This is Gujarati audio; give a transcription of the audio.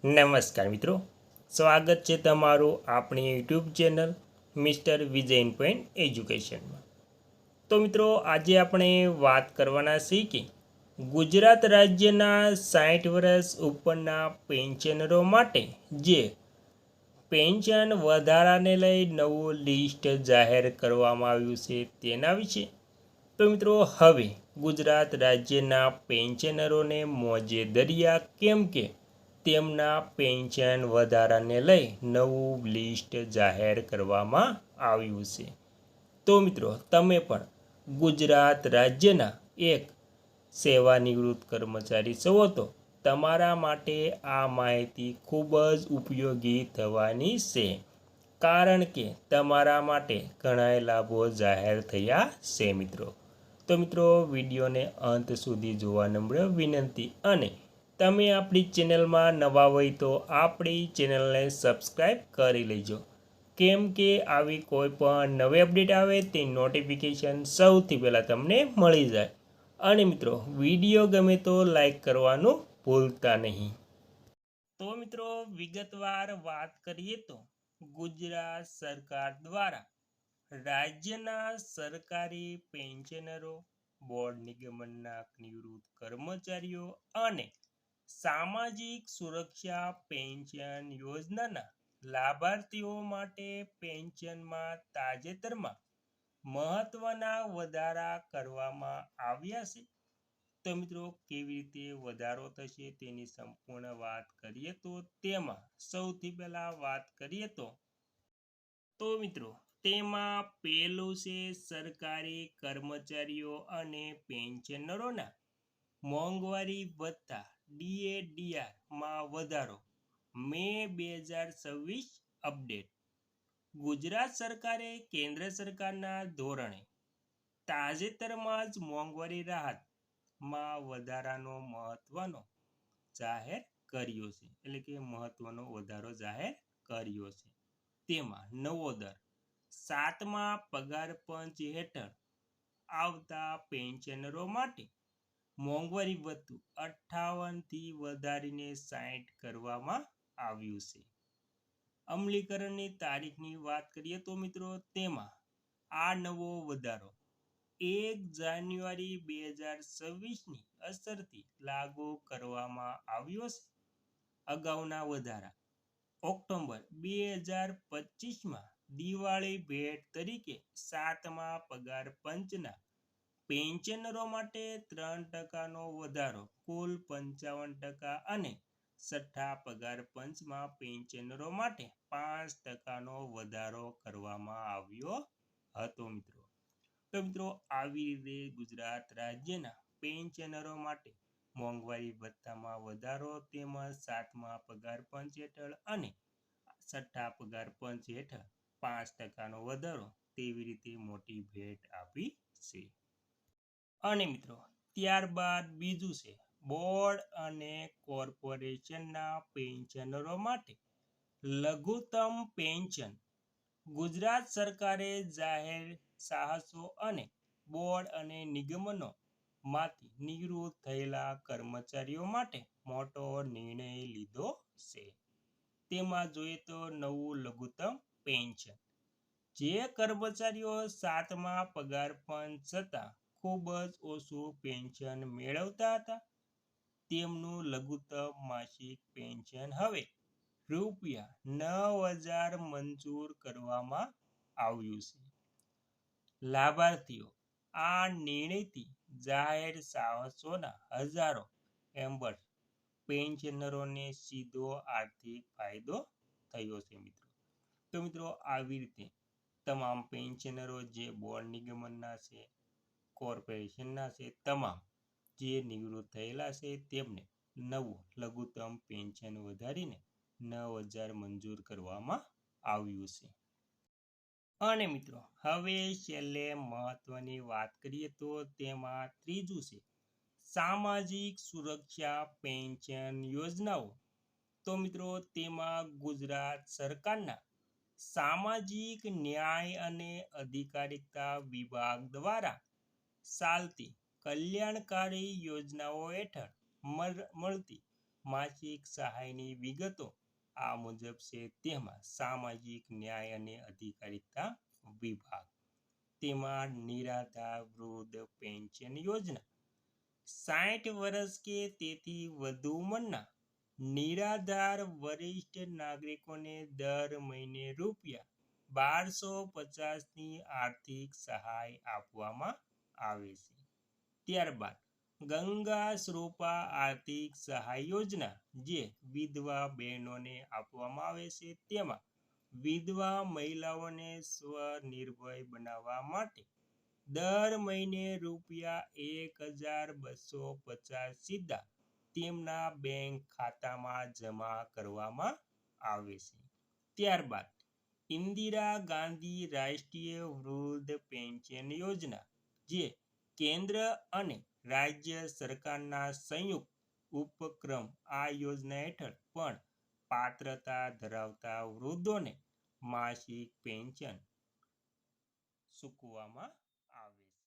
નમસ્કાર મિત્રો, સ્વાગત છે તમારું આપણી YouTube channel mister Vijayan point એજ્યુકેશનમાં। તો મિત્રો, આજે આપણે વાત કરવાના છીએ કે ગુજરાત રાજ્યના 60 વર્ષ ઉપરના પેન્શનરો માટે જે પેન્શન વધારાને લઈ નવું લિસ્ટ જાહેર કરવામાં આવ્યું છે તેના વિશે। તો મિત્રો, હવે ગુજરાત રાજ્યના પેન્શનરોને મોજે દરિયા, કેમ કે તેમના પેન્શન વધારાને લઈ નવું લિસ્ટ જાહેર કરવામાં આવ્યું છે। તો મિત્રો, તમે પણ ગુજરાત રાજ્યના એક સેવાનિવૃત્ત કર્મચારી છો તો તમારા માટે આ માહિતી ખૂબ જ ઉપયોગી થવાની છે, કારણ કે તમારા માટે ઘણા લાભો જાહેર થયા છે મિત્રો। તો મિત્રો, વિડીયોને અંત સુધી જોવા નમ્ર વિનંતી, અને તમે આપણી ચેનલમાં નવા હોય તો આપણી ચેનલને સબસ્ક્રાઈબ કરી લેજો, કેમ કે આવી કોઈ પણ નવી અપડેટ આવે તે નોટિફિકેશન સૌથી પહેલાં તમને મળી જાય। અને મિત્રો, વિડીયો ગમે તો લાઈક કરવાનું ભૂલતા નહીં। તો મિત્રો, વિગતવાર વાત કરીએ તો ગુજરાત સરકાર દ્વારા રાજ્યના સરકારી પેન્શનરો, બોર્ડ નિગમનના નિવૃત્ત કર્મચારીઓ અને સામાજિક સુરક્ષા પેન્શન યોજનાના લાભાર્થીઓ માટે પેન્શનમાં તાજેતરમાં મહત્વના વધારા કરવામાં આવ્યા છે। તો મિત્રો, કેવી રીતે વધારો થશે તેની સંપૂર્ણ વાત કરીએ તો તેમાં સૌથી પહેલાં વાત કરીએ તો મિત્રો, તેમાં પહેલું છે સરકારી કર્મચારીઓ અને પેન્શનરોના મોંઘવારી ભથ્થા DA/DRમાં વધારો, મે 2026 અપડેટ। ગુજરાત સરકારે કેન્દ્ર સરકારના ધોરણે તાજેતરમાં જ મોંઘવારી રાહતમાં વધારાનો મહત્વનો જાહેર કર્યો છે, એટલે કે મહત્વનો વધારો જાહેર કર્યો છે। તેમાં નવો દર 7મા પગાર પંચ હેઠળ આવતા પેન્શનરો માટે મોંઘવારી ભથ્થું 58થી વધારીને 60 કરવામાં આવ્યું છે। અમલીકરણની તારીખની વાત કરીએ તો મિત્રો, તેમાં આ નવો વધારો 1 જાન્યુઆરી 2026ની અસરથી લાગુ કરવામાં આવ્યો છે। અગાઉના વધારા ઓક્ટોબર 2025માં દિવાળી ભેટ તરીકે 7મા પગાર પંચના પેન્શનરો માટે 3%નો વધારો, કુલ 55%, અને 6ઠ્ઠા પગાર પંચમાં પેન્શનરો માટે 5%નો વધારો કરવામાં આવ્યો હતો મિત્રો। તો મિત્રો, આવી રીતે ગુજરાત રાજ્યના પેન્શનરો માટે મોંઘવારી ભથ્થામાં વધારો તેમજ 7મા પગાર પંચ હેઠળ અને 6ઠ્ઠા પગાર પંચ હેઠળ 5%નો વધારો, તેવી રીતે મોટી ભેટ આપી છે। અને મિત્રો, ત્યારબાદ બીજું છે બોર્ડ અને કોર્પોરેશનના પેન્શનરો માટે લઘુત્તમ પેન્શન। ગુજરાત સરકારે જાહેર સાહસો અને બોર્ડ અને નિગમનો માંથી નિવૃત્ત થયેલા કર્મચારીઓ માટે મોટો નિર્ણય લીધો છે। તેમાં જોઈએ તો નવું લઘુત્તમ પેન્શન, જે કર્મચારીઓ 7મા પગાર પંચ છતાં ખૂબ જ ઓછું પેન્શન મેળવતા હતા, તેમનું લઘુત્તમ માસિક પેન્શન હવે રૂપિયા 9,000 મંજૂર કરવામાં આવ્યું છે। લાભાર્થીઓ આ નિર્ણયથી જાહેર સાહસોના હજારો એમ્બર પેન્શનરોને સીધો આર્થિક ફાયદો થયો છે મિત્રો। તો મિત્રો, આવી રીતે તમામ પેન્શનરો જે બોર્ડ નિગમનના છે, કોર્પોરેશનના છે, તમામ જે નિવૃત્ત થયેલા છે તેમને નવું લઘુત્તમ પેન્શન વધારીને 9,000 મંજૂર કરવામાં આવ્યું છે। અને મિત્રો, હવે છેલ્લે મહત્વની વાત કરીએ તો તેમાં ત્રીજું છે સામાજિક સુરક્ષા પેન્શન યોજનાઓ। તો મિત્રો, તેમાં ગુજરાત સરકારના સામાજિક ન્યાય અને અધિકારિતા વિભાગ દ્વારા ચાલતી કલ્યાણકારી યોજનાઓ હેઠળ મળતી માસિક સહાયની વિગતો આ મુજબ છે. તેમાં સામાજિક ન્યાય અને અધિકારિતા વિભાગ, તેમાં નિરાધાર વૃદ્ધ પેન્શન યોજના 60 વર્ષ કે તેથી વધુ ઉંમરના નિરાધાર વરિષ્ઠ નાગરિકોને દર મહિને રૂપિયા 1250ની આર્થિક સહાય આપવામાં આવે છે. ત્યારબાદ ગંગા સ્વરૂપા આર્થિક સહાય યોજના, જે વિધવા બહેનોને આપવામાં આવે છે. તેમાં વિધવા મહિલાઓને સ્વનિર્ભર બનાવવા માટે દર મહિને રૂપિયા 1250 સીધા તેમના બેંક ખાતામાં જમા કરવામાં આવે છે. ત્યારબાદ ઇન્દિરા ગાંધી રાષ્ટ્રીય વૃદ્ધ પેન્શન યોજના, જે કેન્દ્ર અને રાજ્ય સરકારના સંયુક્ત ઉપક્રમ. આ યોજના હેઠળ પણ પાત્રતા ધરાવતા વૃદ્ધોને માસિક પેન્શન ચૂકવવામાં આવે છે.